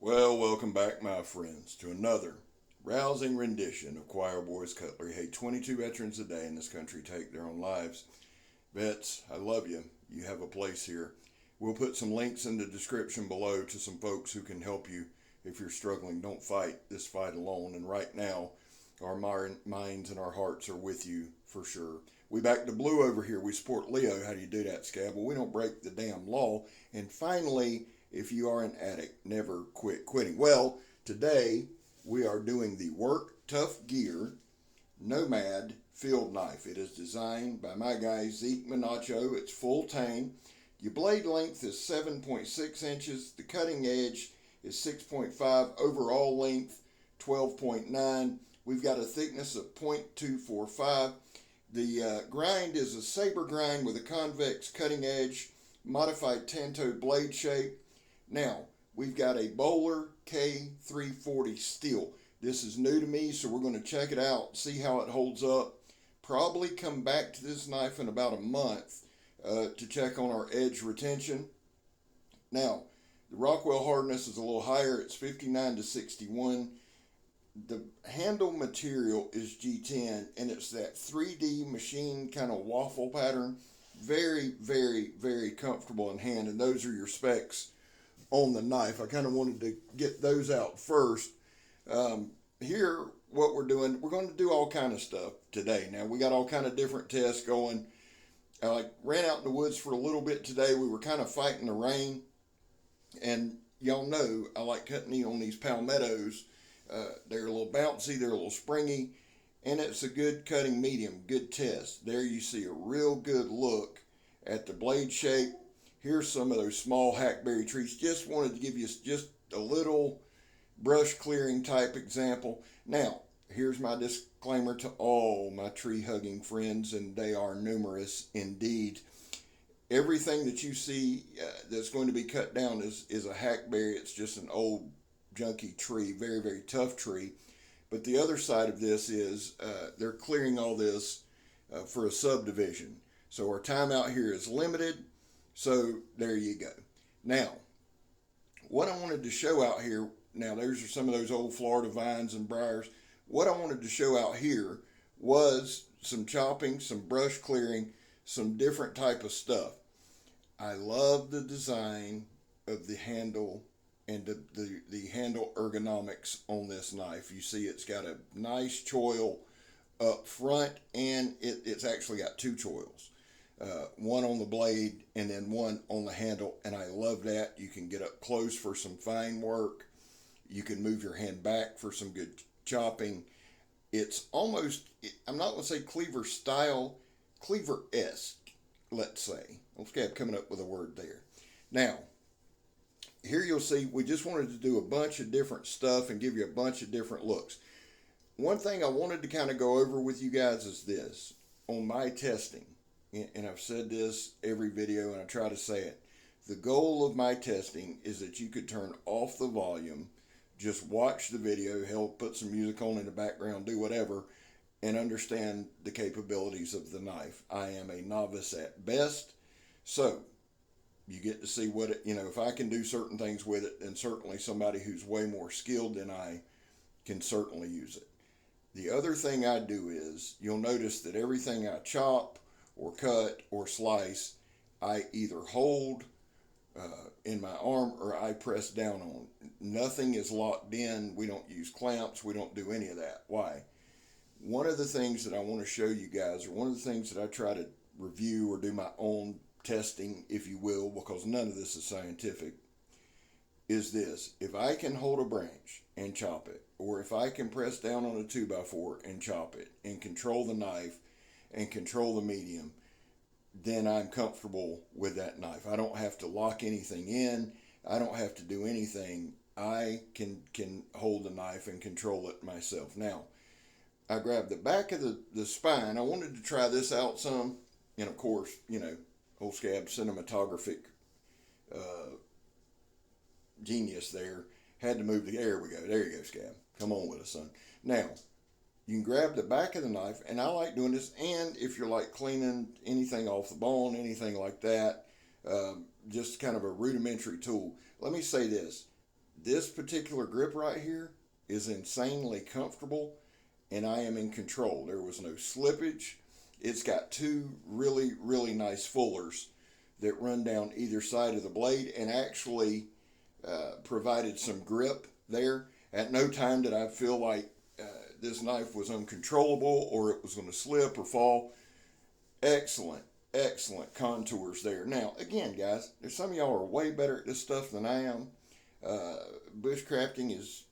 Well, welcome back, my friends, to another rousing rendition of Choir Boys Cutlery. Hey, 22 veterans a day in this country take their own lives. Vets, I love you. You have a place here. We'll put some links in the description below to some folks who can help you if you're struggling. Don't fight this fight alone. And right now, our minds and our hearts are with you for sure. We back to blue over here. We support Leo. How do you do that, Scab? Well, we don't break the damn law. And finally, if you are an addict, never quit quitting. Well, today we are doing the Work Tuff Gear Nomad Field Knife. It is designed by my guy Zeke Minacho. It's full tang. Your blade length is 7.6 inches. The cutting edge is 6.5. Overall length 12.9. We've got a thickness of 0.245. The grind is a saber grind with a convex cutting edge, modified tan-toed blade shape. Now, we've got a Bowler K340 steel. This is new to me, so we're going to check it out, see how it holds up. Probably come back to this knife in about a month to check on our edge retention. Now, the Rockwell hardness is a little higher. It's 59 to 61. The handle material is G10, and it's that 3D machine kind of waffle pattern. Very, very, very comfortable in hand, and those are your specs on the knife. I kind of wanted to get those out first. Here, what we're doing, we're going to do all kind of stuff today. Now, we got all kind of different tests going. I ran out in the woods for a little bit today. We were kind of fighting the rain, and y'all know I like cutting on these palmettos. They're a little bouncy, they're a little springy, and it's a good cutting medium, good test. There you see a real good look at the blade shape. Here's some of those small hackberry trees. Just wanted to give you just a little brush clearing type example. Now, here's my disclaimer to all my tree hugging friends, and they are numerous indeed. Everything that you see that's going to be cut down is a hackberry. It's just an old junky tree, very, very tough tree. But the other side of this is they're clearing all this for a subdivision. So our time out here is limited. So there you go. Now, what I wanted to show out here, now there's some of those old Florida vines and briars. What I wanted to show out here was some chopping, some brush clearing, some different type of stuff. I love the design of the handle and the handle ergonomics on this knife. You see it's got a nice choil up front, and it's actually got two choils. One on the blade and then one on the handle, and I love that. You can get up close for some fine work. You can move your hand back for some good chopping. It's almost, I'm not going to say cleaver style, cleaver-esque, let's say. Okay, I'm coming up with a word there. Now, here you'll see we just wanted to do a bunch of different stuff and give you a bunch of different looks. One thing I wanted to kind of go over with you guys is this. On my testing, and I've said this every video and I try to say it, the goal of my testing is that you could turn off the volume, just watch the video, hell, put some music on in the background, do whatever, and understand the capabilities of the knife. I am a novice at best, so you get to see what it, if I can do certain things with it, then certainly somebody who's way more skilled than I can certainly use it. The other thing I do is, you'll notice that everything I chop or cut or slice, I either hold in my arm or I press down on. Nothing is locked in. We don't use clamps. We don't do any of that. Why? One of the things that I want to show you guys, or one of the things that I try to review or do my own testing, if you will, because none of this is scientific, is this. If I can hold a branch and chop it, or if I can press down on a 2x4 and chop it, and control the knife and control the medium, then I'm comfortable with that knife. I don't have to lock anything in. I don't have to do anything. I can hold the knife and control it myself. Now, I grabbed the back of the spine. I wanted to try this out some, and of course, old Scab cinematographic genius there. Had to move there we go. There you go, Scab. Come on with us, son. Now, you can grab the back of the knife, and I like doing this, and if you're like cleaning anything off the bone, anything like that, just kind of a rudimentary tool. Let me say this. this particular grip right here is insanely comfortable, and I am in control. There was no slippage. It's got two really, really nice fullers that run down either side of the blade, and actually provided some grip there. At no time did I feel like this knife was uncontrollable or it was going to slip or fall. Excellent, excellent contours there. Now, again, guys, there's some of y'all are way better at this stuff than I am. Bushcrafting is,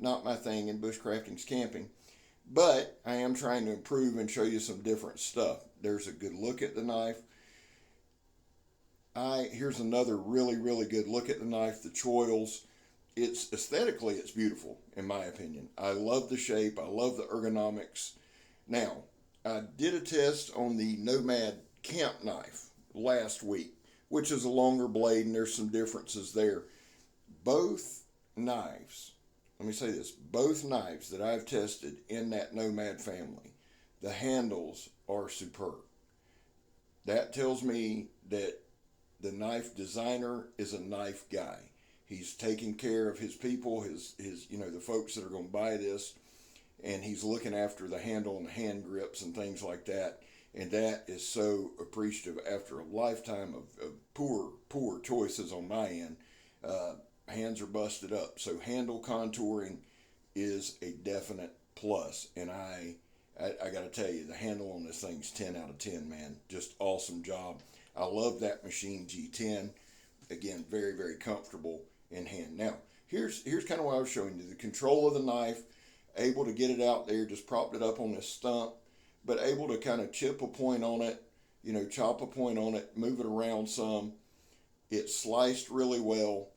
not my thing, and bushcrafting's camping. But I am trying to improve and show you some different stuff. There's a good look at the knife. Here's another really, really good look at the knife, the choils. It's aesthetically, it's beautiful, in my opinion. I love the shape. I love the ergonomics. Now, I did a test on the Nomad camp knife last week, which is a longer blade, and there's some differences there. Both knives, let me say this, both knives that I've tested in that Nomad family, the handles are superb. That tells me that the knife designer is a knife guy. He's taking care of his people, his the folks that are going to buy this, and he's looking after the handle and the hand grips and things like that. And that is so appreciative after a lifetime of poor choices on my end. Hands are busted up, so handle contouring is a definite plus. And I got to tell you, the handle on this thing's 10 out of 10, man. Just awesome job. I love that Machine G10. Again, very, very comfortable in hand. Now, here's kind of what I was showing you. The control of the knife, able to get it out there, just propped it up on this stump, but able to kind of chip a point on it, chop a point on it, move it around some. It sliced really well.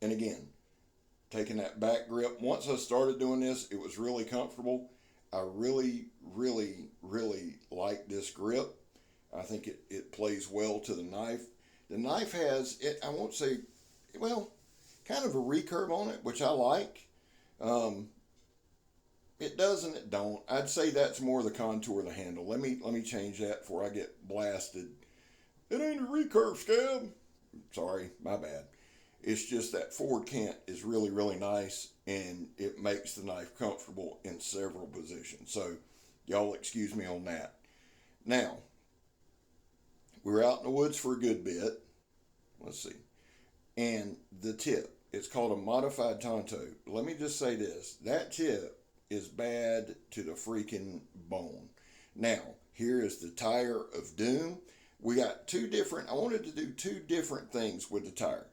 And again, taking that back grip. Once I started doing this, it was really comfortable. I really, really, really like this grip. I think it plays well to the knife. The knife has, I won't say, kind of a recurve on it, which I like. It does and it don't. I'd say that's more the contour of the handle. Let me change that before I get blasted. It ain't a recurve, scab. Sorry, my bad. It's just that forward cant is really, really nice, and it makes the knife comfortable in several positions. So, y'all excuse me on that. Now, we were out in the woods for a good bit. Let's see. And the tip, it's called a modified Tonto. Let me just say this. That tip is bad to the freaking bone. Now, here is the tire of doom. We got I wanted to do two different things with the tire.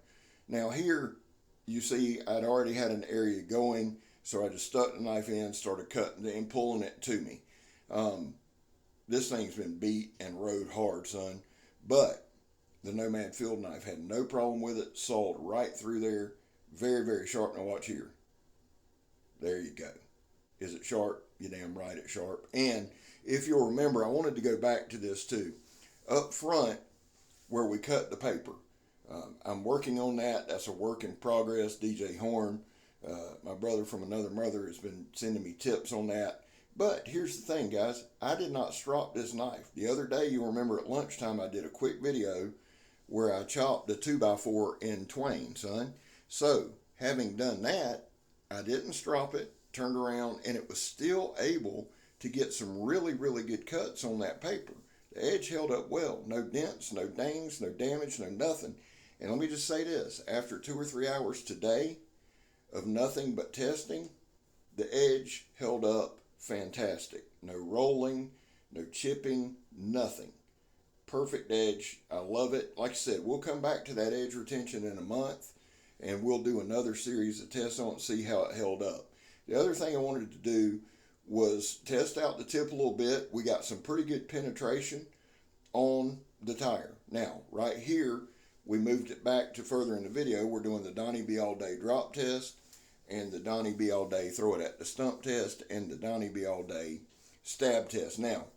Now here, you see, I'd already had an area going, so I just stuck the knife in, started cutting it and pulling it to me. This thing's been beat and rode hard, son. But the Nomad field knife had no problem with it, sawed right through there. Very, very sharp. Now watch here. There you go. Is it sharp? You're damn right it's sharp. And if you'll remember, I wanted to go back to this too. Up front, where we cut the paper. I'm working on that. That's a work in progress. DJ Horn, my brother from another mother, has been sending me tips on that. But here's the thing, guys. I did not strop this knife. The other day, you'll remember at lunchtime, I did a quick video where I chopped the 2x4 in twain, son. So, having done that, I didn't strop it, turned around, and it was still able to get some really, really good cuts on that paper. The edge held up well. No dents, no dings, no damage, no nothing. And let me just say this. After 2 or 3 hours today of nothing but testing, the edge held up fantastic. No rolling, no chipping, nothing. Perfect edge. I love it. Like I said, we'll come back to that edge retention in a month, and we'll do another series of tests on it and see how it held up. The other thing I wanted to do was test out the tip a little bit. We got some pretty good penetration on the tire. Now, right here, we moved it back to further in the video. We're doing the Donny B all day drop test and the Donny B all day throw it at the stump test and the Donny B all day stab test. Now,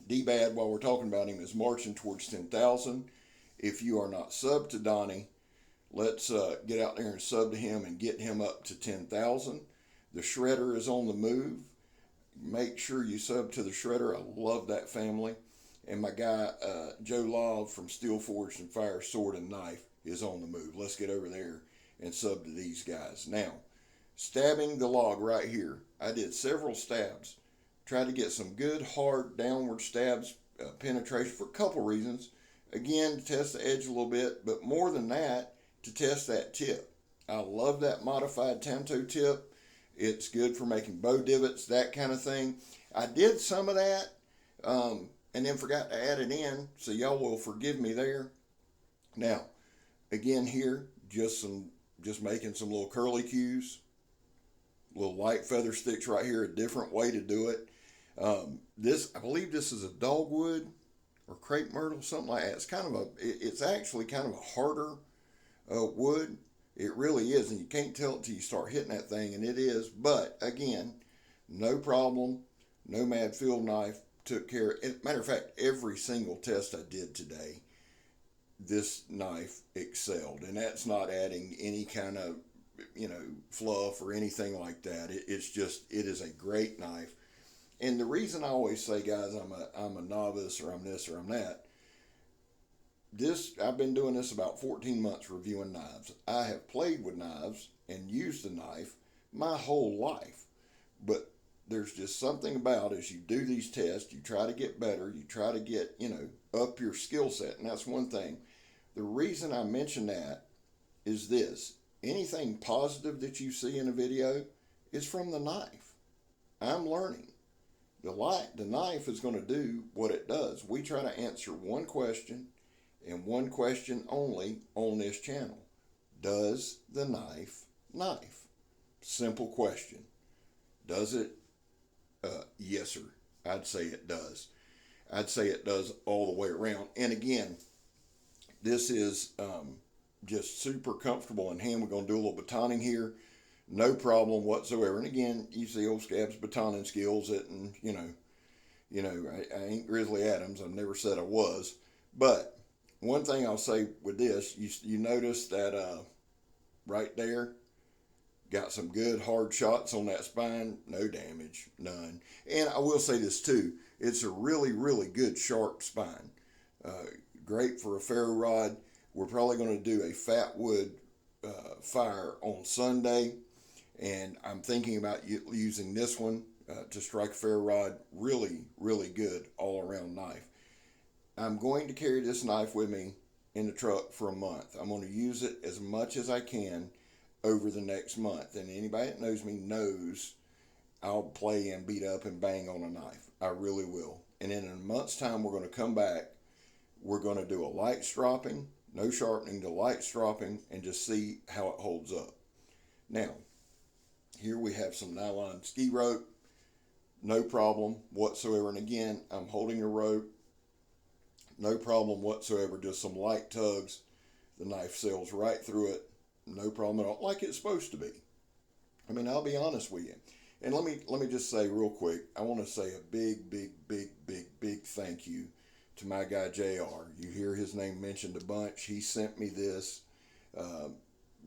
D-Bad, while we're talking about him, is marching towards 10,000. If you are not subbed to Donny, let's get out there and sub to him and get him up to 10,000. The Shredder is on the move. Make sure you sub to the Shredder. I love that family. And my guy, Joe Love from Steel Forged and Fire Sword and Knife is on the move. Let's get over there and sub to these guys. Now, stabbing the log right here, I did several stabs. Tried to get some good hard downward stabs, penetration for a couple reasons. Again, to test the edge a little bit, but more than that, to test that tip. I love that modified Tanto tip. It's good for making bow divots, that kind of thing. I did some of that, and then forgot to add it in, so y'all will forgive me there. Now, again here, just making some little curly cues, little light feather sticks right here, a different way to do it. I believe this is a dogwood or crepe myrtle, something like that. It's actually kind of a harder wood. It really is, and you can't tell it till you start hitting that thing, and it is. But again, no problem. Nomad field knife took care of. Matter of fact, every single test I did today, this knife excelled, and that's not adding any kind of fluff or anything like that. It is a great knife. And the reason I always say, guys, I'm a novice, or I'm this or I'm that. I've been doing this about 14 months reviewing knives. I have played with knives and used the knife my whole life. But there's just something about, as you do these tests, you try to get better, you try to get, up your skill set. And that's one thing. The reason I mention that is this. Anything positive that you see in a video is from the knife. I'm learning. The knife is going to do what it does. We try to answer one question, and one question only on this channel. Does the knife knife? Simple question. Does it? Yes, sir. I'd say it does. I'd say it does all the way around. And again, this is just super comfortable in hand. We're going to do a little batoning here. No problem whatsoever. And again, you see old Scab's batoning skills, and I ain't Grizzly Adams. I've never said I was. But one thing I'll say with this, you notice that right there, got some good hard shots on that spine. No damage, none. And I will say this too, it's a really, really good sharp spine. Great for a ferro rod. We're probably going to do a fat wood fire on Sunday, and I'm thinking about using this one to strike a ferro rod. Really, really good all around knife. I'm going to carry this knife with me in the truck for a month. I'm going to use it as much as I can over the next month. And anybody that knows me knows I'll play and beat up and bang on a knife. I really will. And in a month's time, we're going to come back. We're going to do a light stropping, no sharpening, to light stropping, and just see how it holds up. Now, here we have some nylon ski rope. No problem whatsoever. And again, I'm holding a rope. No problem whatsoever. Just some light tugs. The knife sails right through it. No problem at all. Like it's supposed to be. I mean, I'll be honest with you. And let me just say real quick, I want to say a big thank you to my guy JR. You hear his name mentioned a bunch. He sent me this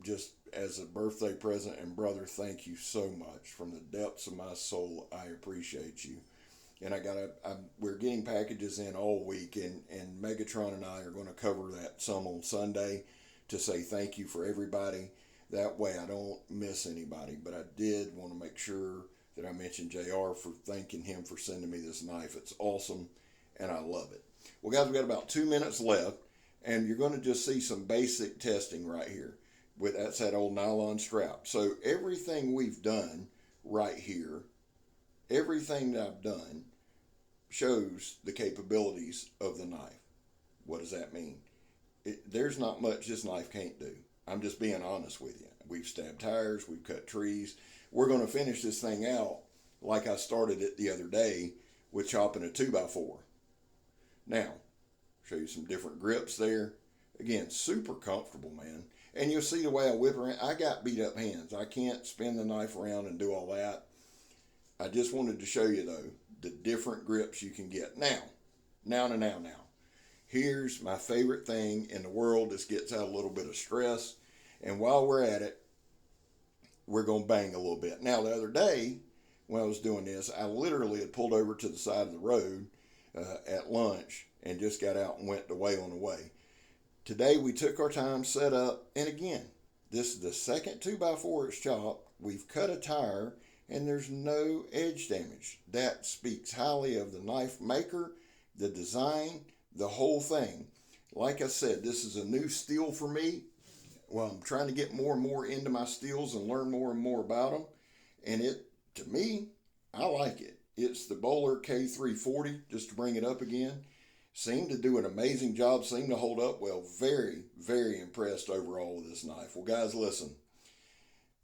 just as a birthday present. And brother, thank you so much. From the depths of my soul, I appreciate you. And we're getting packages in all week, and Megatron and I are going to cover that some on Sunday to say thank you for everybody. That way I don't miss anybody. But I did want to make sure that I mentioned JR, for thanking him for sending me this knife. It's awesome, and I love it. Well, guys, we've got about 2 minutes left, and you're going to just see some basic testing right here. That's that old nylon strap. So everything we've done right here, everything that I've done shows the capabilities of the knife. What does that mean? There's not much this knife can't do. I'm just being honest with you. We've stabbed tires, we've cut trees. We're going to finish this thing out like I started it the other day with chopping a 2x4. Now, show you some different grips there. Again, super comfortable, man. And you'll see the way I whip around. I got beat up hands. I can't spin the knife around and do all that. I just wanted to show you, though, the different grips you can get. Now. Here's my favorite thing in the world. This gets out a little bit of stress. And while we're at it, we're going to bang a little bit. Now, the other day, when I was doing this, I literally had pulled over to the side of the road at lunch and just got out and went away on the way. Today, we took our time, set up, and again, This is the second 2x4 it's chopped. We've cut a tire and there's no edge damage. That speaks highly of the knife maker, the design, the whole thing. Like I said, this is a new steel for me. Well, I'm trying to get more and more into my steels and learn more and more about them. And to me, I like it. It's the Bowler K340, just to bring it up again. Seemed to do an amazing job, seemed to hold up well. Very, very impressed overall with this knife. Well, guys, listen.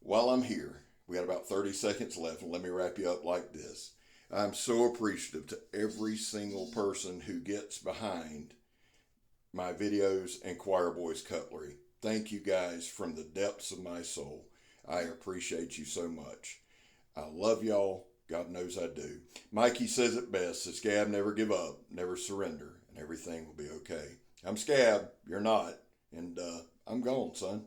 While I'm here, we got about 30 seconds left, and let me wrap you up like this. I'm so appreciative to every single person who gets behind my videos and Choir Boys Cutlery. Thank you guys from the depths of my soul. I appreciate you so much. I love y'all. God knows I do. Mikey says it best. Says, Scab, never give up, never surrender, and everything will be okay. I'm Scab. You're not. And I'm gone, son.